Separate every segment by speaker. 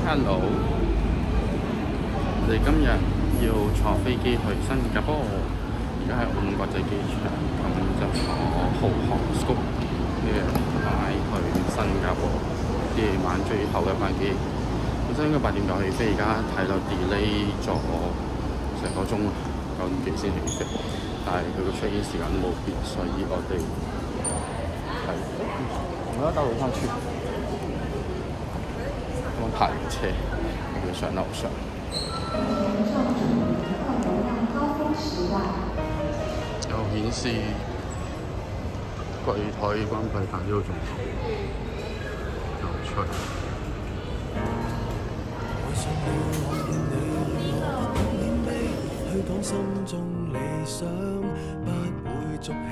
Speaker 1: Hello，我哋今日要坐飛機去新加坡，而家喺澳門國際機場，咁就坐豪航 Scoot 呢個快去新加坡，夜晚最後嘅班機。本身應該8點9起飛，而家睇到 delay 咗成個鐘，9點幾先起飛。但係佢個出現時間都冇變，所以我哋我要到樓上去。咁樣排完車，我哋上樓上。又顯示櫃台關閉，但呢度仲有趣。
Speaker 2: 去講心中理想，不會俗氣，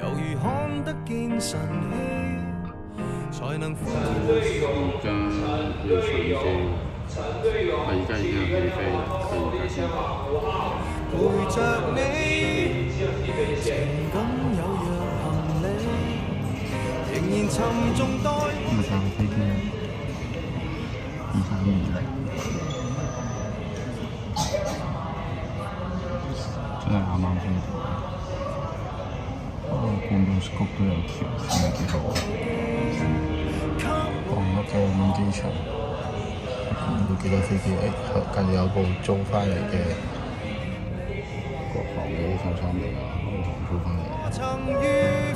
Speaker 2: 猶如看得見晨曦，才能呼吸。
Speaker 1: 而家要上機，我而家已經有起飛，佢而家先
Speaker 2: 陪着你，情感有若行李，仍然沉重待。
Speaker 1: 今日上飛機23:20，真係啱啱先到。廣東 Scoot 都有條，真係幾好。旺角嘅澳門機場，有幾架飛機？近住有部租翻嚟嘅國航嘅330啊，澳航租翻嚟。
Speaker 2: 曾愉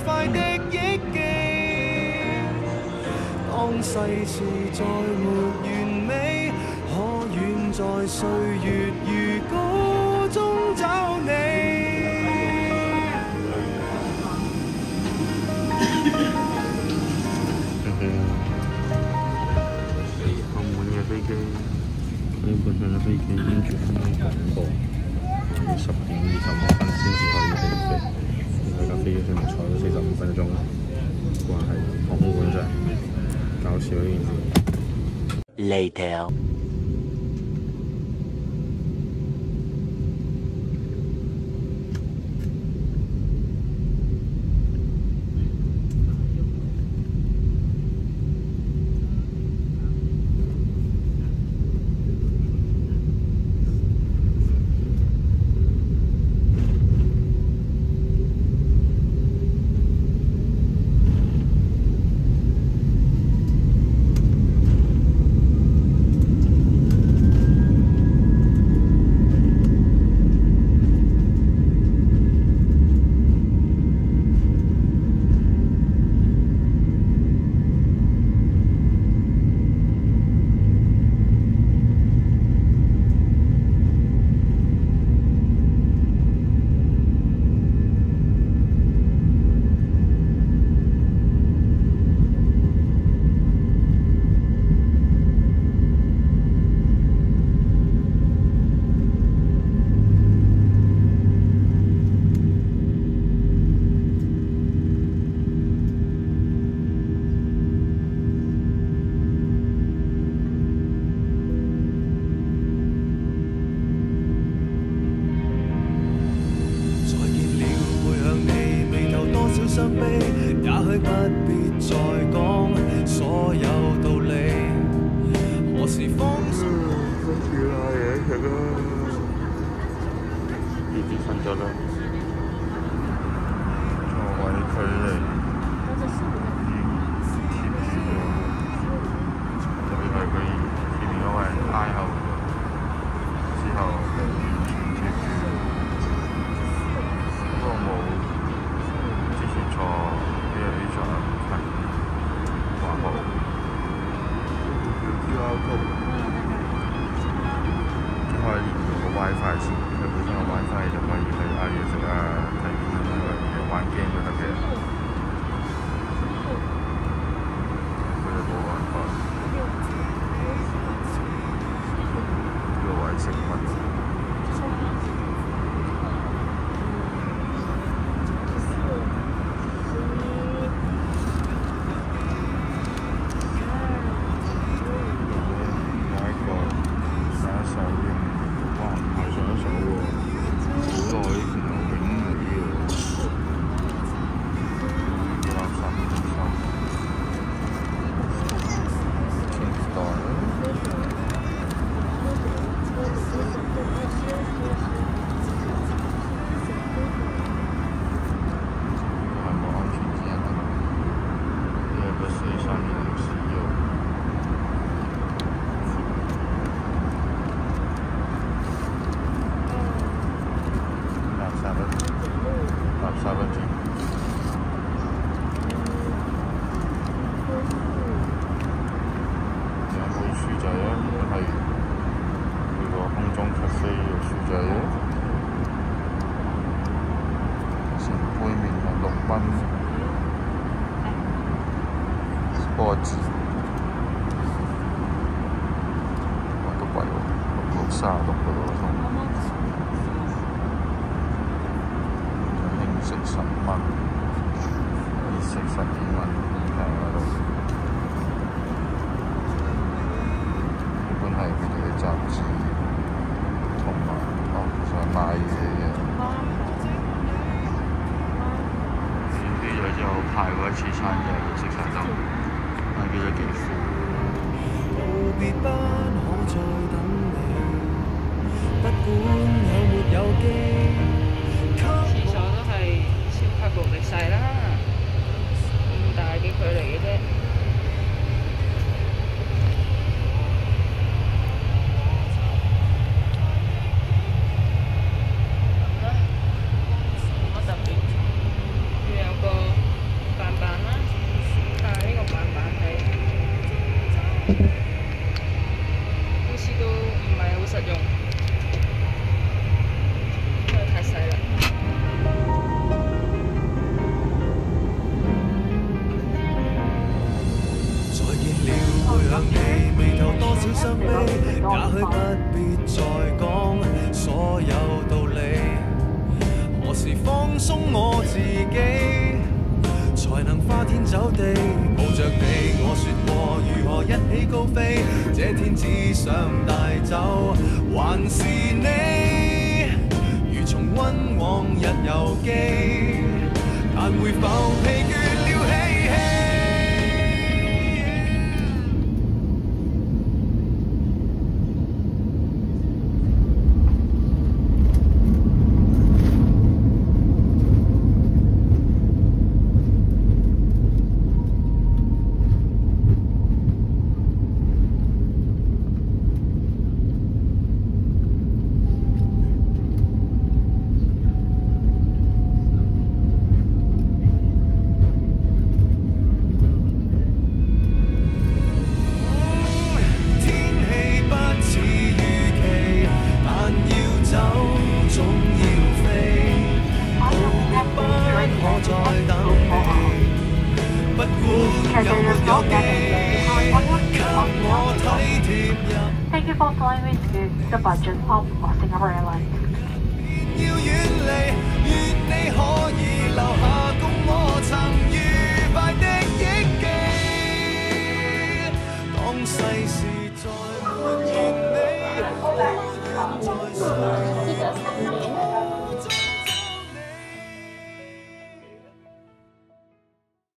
Speaker 2: 快的憶記，當世事再沒完美，可遠在歲月如歌中找你。
Speaker 1: 澳門嘅飛機，基本上嘅飛機已經全部廣播，要10:25先至可以起飛。而家飛機上面坐咗45分鐘，話係航空管制，搞笑呢件事。
Speaker 3: Later。
Speaker 2: 傷悲，也許不必再講所有道理。何時放鬆？
Speaker 1: 跟住啦，嘢食啦。BB 瞓咗啦。座位距離已經貼住咗，特別係佢前面嗰位挨後之後係完全貼住，不過冇。坐呢個 A 座係還好，QR code 可以連到個 WiFi 先，佢本身個 WiFi 就可以去嗌嘢食啊、睇片啊、玩 game 都得嘅。波子，哇都貴喎，636嗰度送，輕食10蚊，熱食12蚊，平嗰度。呢本係佢哋嘅雜誌，同埋想買嘢嘅。呢度就排過一次餐嘅，要食晒都買幾隻幾副。
Speaker 2: 告別不可再等你，不管有沒有機。
Speaker 3: 廁所都係超級無敵細啦，咁大嘅距離嘅啫。冇乜特別，要有個板板啦，但係呢個板板係好似都唔係好實用，因為太細啦。
Speaker 2: 再見了，回響你，眉頭多少傷悲，也許不必再講所有道理。何時放鬆我自己，才能花天酒地抱着你？我說過如何一起高飛，這天只想帶走，還是你如重溫往日遊記，但會否疲倦了嬉戲？Thank
Speaker 4: you for flying with the budget of Singapore Airlines.
Speaker 2: 要遠離，願你可以留下共我曾愉快的憶記。當世事再沒完美，再